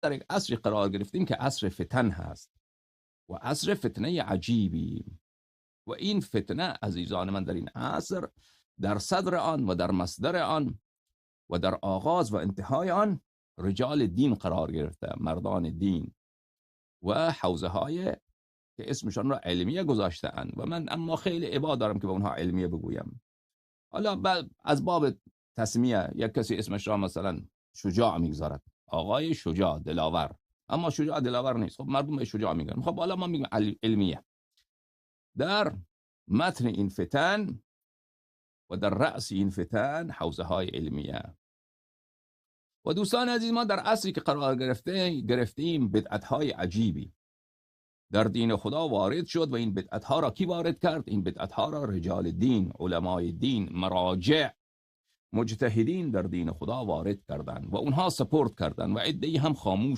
در یک عصری قرار گرفتیم که عصر فتن هست و عصر فتنه عجیبی. و این فتنه عزیزان من در این عصر در صدر آن و در مصدر آن و در آغاز و انتهای آن رجال دین قرار گرفته، مردان دین و حوزه های که اسمشان را علمیه گذاشته‌اند و من اما خیلی ابا دارم که به اونها علمیه بگویم. حالا از باب تسمیه یک کسی اسمش را مثلا شجاع میگذارد، آقای شجاع دلاور، اما شجاع دلاور نیست. خب مردم به شجاع میگن. خب حالا ما میگیم علمیه. در متن این فتن و در رأس این فتن حوزه های علمیه. و دوستان عزیز، ما در عصری که قرار گرفتیم بدعت های عجیبی در دین خدا وارد شد. و این بدعت ها را کی وارد کرد؟ این بدعت ها را رجال دین، علمای دین، مراجع، مجتهدین در دین خدا وارد کردند و اونها سپورت کردند و عده‌ای هم خاموش